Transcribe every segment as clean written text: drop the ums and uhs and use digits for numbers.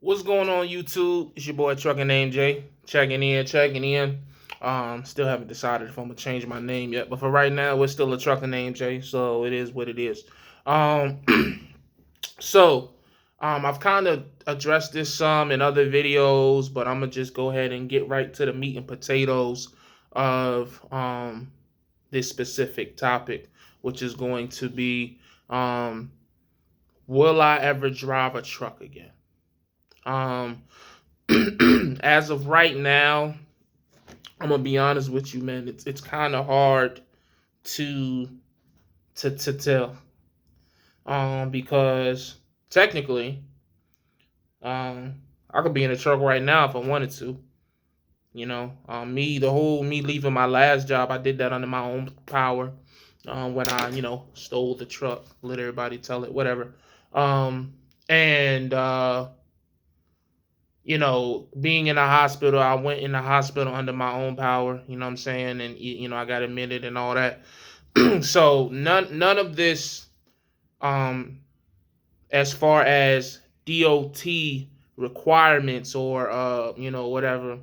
What's going on, YouTube? It's your boy ATruckerNamedJay. Checking in. Still haven't decided if I'm gonna change my name yet, but for right now, it's still a ATruckerNamedJay, so it is what it is. Um, so, I've kind of addressed this some in other videos, but I'm gonna just go ahead and get right to the meat and potatoes of this specific topic, which is going to be, will I ever drive a truck again? Um, as of right now, I'm gonna be honest with you, man. It's kind of hard to to tell, because technically, um, I could be in a truck right now if I wanted to. Me leaving my last job, I did that under my own power. When I stole the truck, let everybody tell it, whatever. And being in a hospital, I went in the hospital under my own power, you know what I'm saying? And I got admitted and all that. So none of this, um as far as DOT requirements or whatever,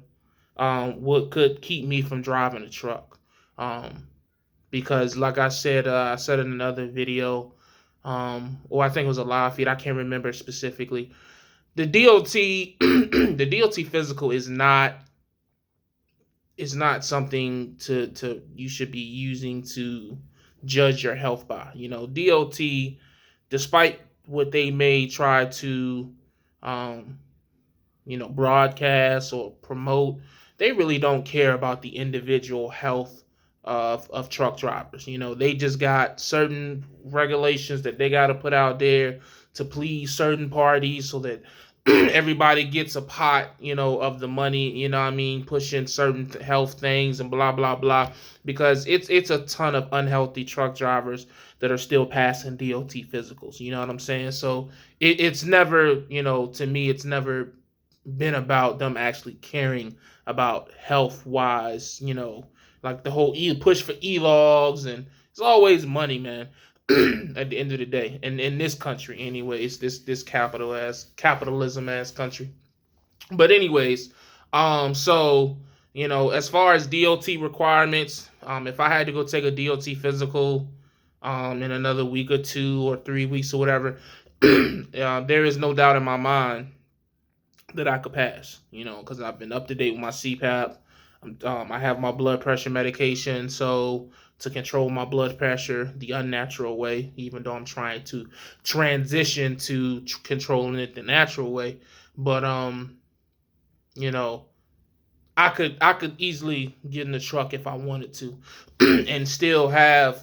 what could keep me from driving a truck. Because like I said in another video, or I think it was a live feed, I can't remember specifically. The DOT the DOT physical is not something to you should be using to judge your health by. DOT, despite what they may try to um, broadcast or promote, they really don't care about the individual health of truck drivers. They just got certain regulations that they got to put out there to please certain parties so that everybody gets a pot, of the money, what I mean, pushing certain health things and blah blah blah, because it's a ton of unhealthy truck drivers that are still passing DOT physicals. You know what I'm saying? So it's never, to me, it's never been about them actually caring about health wise, like the whole push for e-logs, and it's always money, man. At the end of the day, and in this country anyway, it's this capitalism ass country. But anyways, so as far as DOT requirements, if I had to go take a DOT physical, in another week or 2 or 3 weeks or whatever, there is no doubt in my mind that I could pass, because I've been up to date with my CPAP. I have my blood pressure medication, so to control my blood pressure the unnatural way, even though I'm trying to transition to controlling it the natural way. But you know, I could easily get in the truck if I wanted to, and still have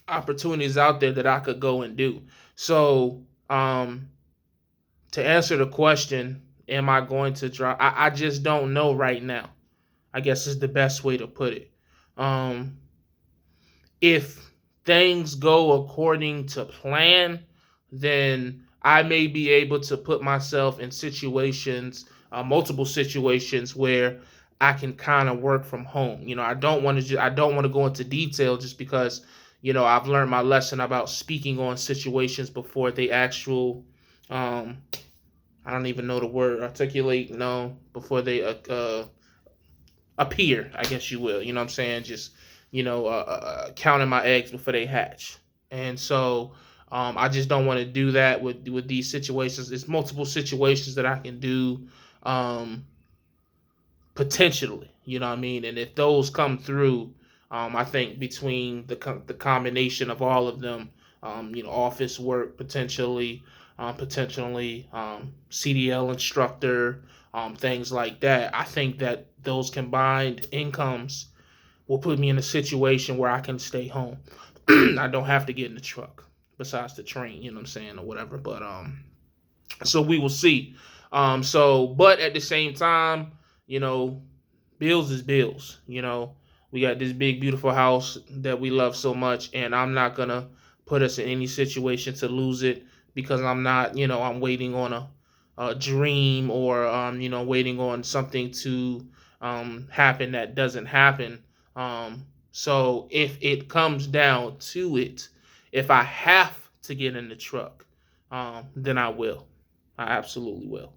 opportunities out there that I could go and do. So to answer the question, am I going to drive? I just don't know right now. I guess is the best way to put it. Um, if things go according to plan, then I may be able to put myself in situations, multiple situations where I can kind of work from home. I don't want to go into detail just because I've learned my lesson about speaking on situations before they actual um, I don't even know the word articulate. No, before they appear, I guess you will. You know what I'm saying? Just counting my eggs before they hatch. And so I just don't want to do that with these situations. It's multiple situations that I can do, um, potentially. You know what I mean? And if those come through, I think between the combination of all of them, office work potentially, CDL instructor, things like that. I think that those combined incomes will put me in a situation where I can stay home. I don't have to get in the truck, besides the train, you know what I'm saying, or whatever. But so we will see. But at the same time, you know, bills is bills. We got this big beautiful house that we love so much, and I'm not gonna put us in any situation to lose it because I'm not, I'm waiting on a dream, or waiting on something to happen that doesn't happen. So if it comes down to it, if I have to get in the truck, then I will. I absolutely will.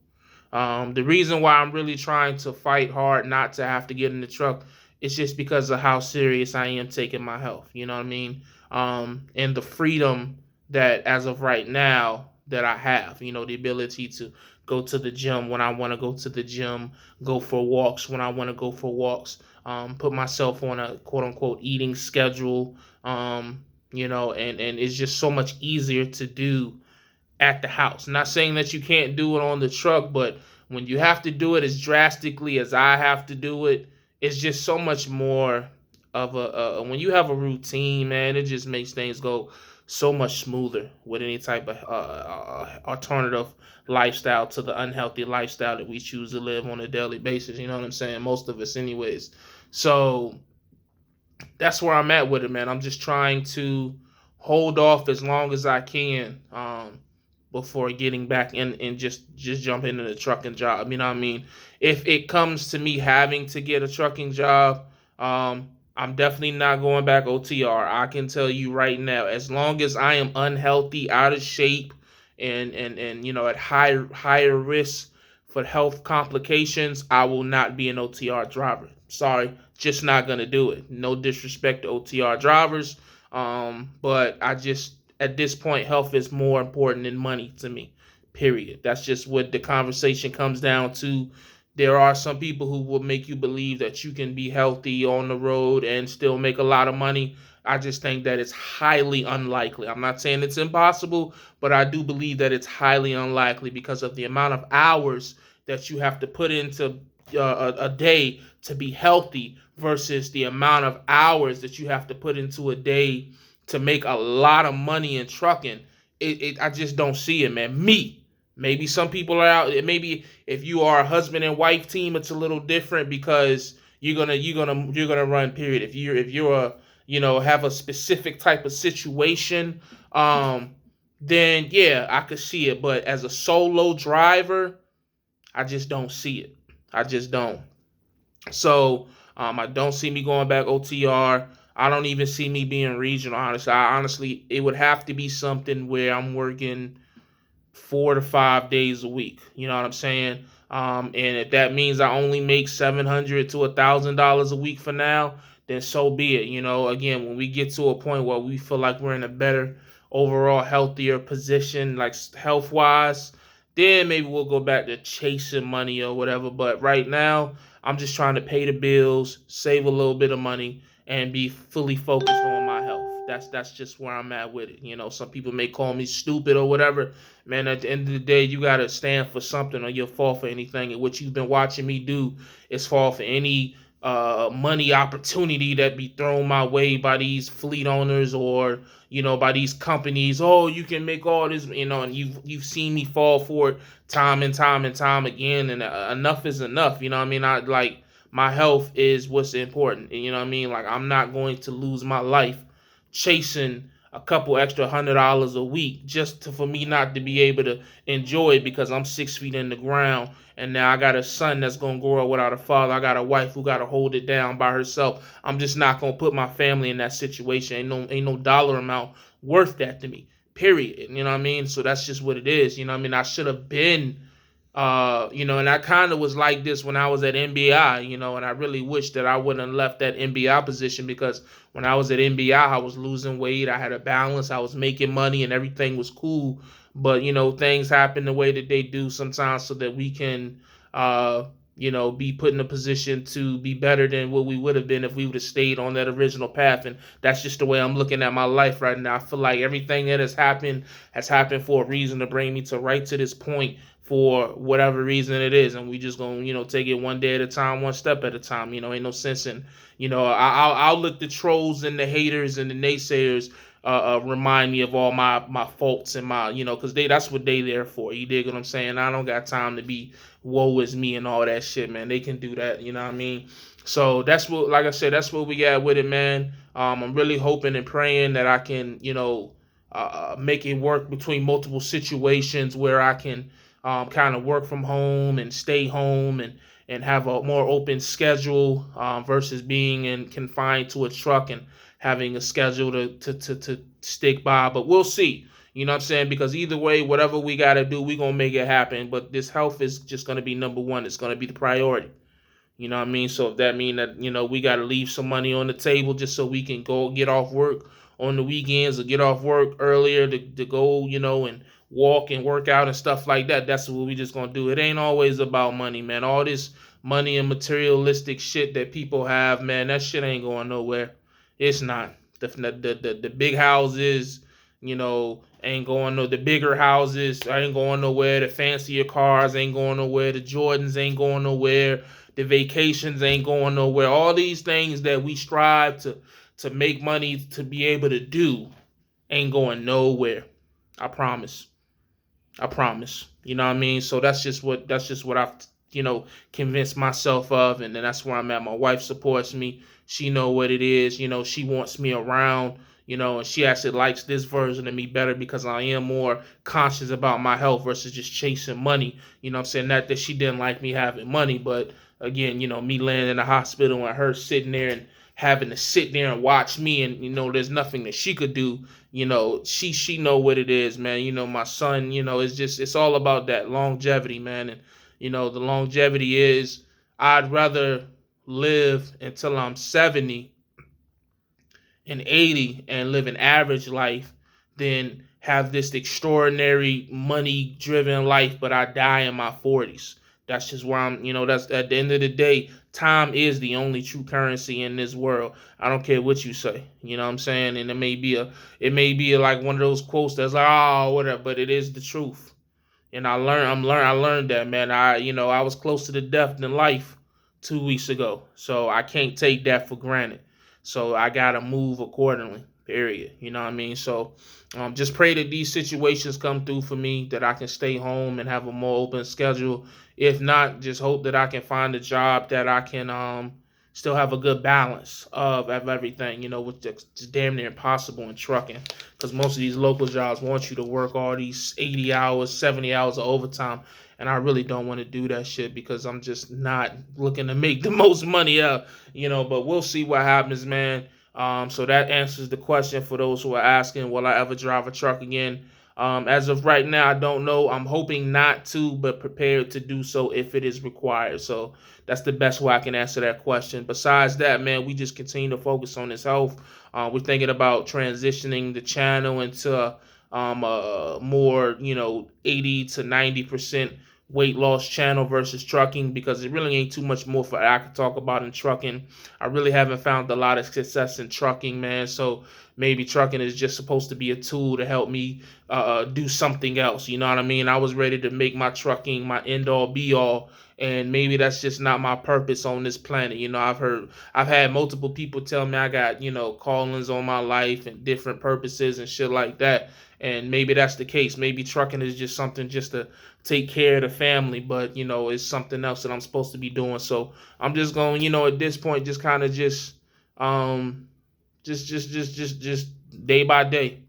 The reason why I'm really trying to fight hard not to have to get in the truck is just because of how serious I am taking my health. You know what I mean? And the freedom that, as of right now, that I have. You know, the ability to go to the gym when I want to go to the gym, go for walks when I want to go for walks, put myself on a quote unquote eating schedule. And it's just so much easier to do at the house. Not saying that you can't do it on the truck, but when you have to do it as drastically as I have to do it, it's just so much more of when you have a routine, man, it just makes things go so much smoother with any type of alternative lifestyle to the unhealthy lifestyle that we choose to live on a daily basis. You know what I'm saying? Most of us, anyways. So that's where I'm at with it, man. I'm just trying to hold off as long as I can, before getting back in and just jump into the trucking job. You know what I mean? If it comes to me having to get a trucking job, I'm definitely not going back OTR. I can tell you right now, as long as I am unhealthy, out of shape, and at higher risk for health complications, I will not be an OTR driver. Sorry, just not gonna do it. No disrespect to OTR drivers, but I just, at this point, health is more important than money to me. Period. That's just what the conversation comes down to. There are some people who will make you believe that you can be healthy on the road and still make a lot of money. I just think that it's highly unlikely. I'm not saying it's impossible, but I do believe that it's highly unlikely because of the amount of hours that you have to put into a day to be healthy versus the amount of hours that you have to put into a day to make a lot of money in trucking. I just don't see it, man. Maybe some people are out. Maybe if you are a husband and wife team, it's a little different because you're gonna run. Period. If you're a have a specific type of situation, then yeah, I could see it. But as a solo driver, I just don't see it. I just don't. So I don't see me going back OTR. I don't even see me being regional. Honestly, it would have to be something where I'm working 4 to 5 days a week. You know what I'm saying? And if that means I only make $700 to $1,000 a week for now, then so be it. Again, when we get to a point where we feel like we're in a better overall healthier position, like health wise, then maybe we'll go back to chasing money or whatever. But right now, I'm just trying to pay the bills, save a little bit of money, and be fully focused on my health. That's just where I'm at with it. Some people may call me stupid or whatever. Man, at the end of the day, you gotta stand for something or you'll fall for anything. And what you've been watching me do is fall for any money opportunity that be thrown my way by these fleet owners or by these companies. Oh, you can make all this, and you've seen me fall for it time and time and time again. And enough is enough. You know what I mean? I like, my health is what's important. And you know what I mean? Like, I'm not going to lose my life chasing a couple extra $100 a week just for me not to be able to enjoy it because I'm 6 feet in the ground and now I got a son that's gonna grow up without a father. I got a wife who gotta hold it down by herself. I'm just not gonna put my family in that situation. Ain't no dollar amount worth that to me. Period. You know what I mean? So that's just what it is. You know what I mean? I should have been and I kind of was like this when I was at NBI, and I really wish that I wouldn't have left that NBI position because when I was at NBI, I was losing weight, I had a balance, I was making money, and everything was cool. But things happen the way that they do sometimes, so that we can, be put in a position to be better than what we would have been if we would have stayed on that original path. And that's just the way I'm looking at my life right now. I feel like everything that has happened for a reason to bring me to right to this point for whatever reason it is, and we just gonna take it one day at a time, one step at a time. Ain't no sense in I'll let the trolls and the haters and the naysayers remind me of all my faults and my because that's what they there for. You dig what I'm saying? I don't got time to be woe is me and all that shit, man. They can do that. You know what I mean? So that's what, like I said, that's what we got with it, man. I'm really hoping and praying that I can make it work between multiple situations where I can kind of work from home and stay home and have a more open schedule versus being confined to a truck and having a schedule to stick by. But we'll see. You know what I'm saying? Because either way, whatever we got to do, we going to make it happen. But this health is just going to be number one. It's going to be the priority. You know what I mean? So if that mean that, we got to leave some money on the table just so we can go get off work on the weekends or get off work earlier to go, and walk and work out and stuff like that, that's what we just going to do. It ain't always about money, man. All this money and materialistic shit that people have, man, that shit ain't going nowhere. It's not. The big houses, ain't going no. The bigger houses ain't going nowhere. The fancier cars ain't going nowhere. The Jordans ain't going nowhere. The vacations ain't going nowhere. All these things that we strive to make money to be able to do ain't going nowhere. I promise. I promise. You know what I mean? So that's just what I've convinced myself of, and then that's where I'm at. My wife supports me. She know what it is. She wants me around. And she actually likes this version of me better because I am more conscious about my health versus just chasing money. I'm saying that she didn't like me having money, but again, me laying in the hospital and her sitting there and having to sit there and watch me, and there's nothing that she could do. She know what it is, man. My son, it's all about that longevity, man. And the longevity is, I'd rather live until I'm 70 and 80 and live an average life than have this extraordinary money driven life, but I die in my 40s. That's just where that's at the end of the day, time is the only true currency in this world. I don't care what you say. You know what I'm saying? And it may be like one of those quotes that's like, oh, whatever, but it is the truth. And I learned that, man. I was closer to death than life 2 weeks ago. So I can't take that for granted. So I gotta move accordingly. Period. You know what I mean? So just pray that these situations come through for me, that I can stay home and have a more open schedule. If not, just hope that I can find a job that I can still have a good balance of everything, which is damn near impossible in trucking, because most of these local jobs want you to work all these 80 hours, 70 hours of overtime. And I really don't want to do that shit because I'm just not looking to make the most money out, but we'll see what happens, man. So that answers the question for those who are asking, will I ever drive a truck again? As of right now, I don't know. I'm hoping not to, but prepared to do so if it is required. So that's the best way I can answer that question. Besides that, man, we just continue to focus on his health. We're thinking about transitioning the channel into more, 80 to 90% weight loss channel versus trucking, because it really ain't too much more for I could talk about in trucking. I really haven't found a lot of success in trucking, man. So maybe trucking is just supposed to be a tool to help me do something else. You know what I mean? I was ready to make my trucking my end all be all, and maybe that's just not my purpose on this planet. I've had multiple people tell me I got, callings on my life and different purposes and shit like that. And maybe that's the case. Maybe trucking is just something just to take care of the family, but it's something else that I'm supposed to be doing. So I'm just going, at this point, just kind of just day by day.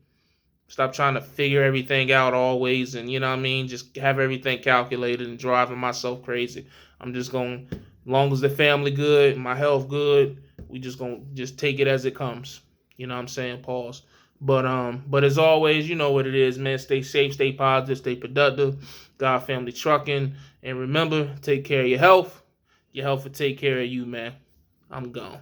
Stop trying to figure everything out always, and you know what I mean. Just have everything calculated and driving myself crazy. I'm just going, as long as the family good, my health good, we just gonna just take it as it comes. You know what I'm saying? Pause. But as always, you know what it is, man. Stay safe, stay positive, stay productive. God Family Trucking, and remember, take care of your health. Your health will take care of you, man. I'm gone.